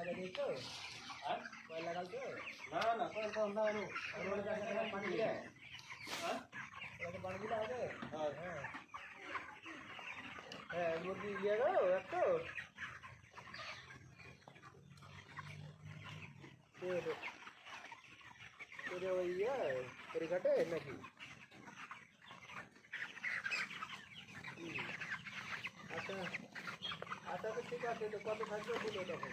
লাগিয়েছো? হ্যাঁ? কয়েল লাগালছো? না না কয়েল তো আমরা আরো ওর কাছে পানি দিলে? হ্যাঁ ওকে পানি দিলে হবে? হ্যাঁ হ্যাঁ হ্যাঁ মুরগি ইয়ে গো একটু তোরে ওই ইয়ে ফেরিঘাটে নাকি? আচ্ছা আচ্ছা তো ঠিক আছে তো কত থাকবে বলো তখন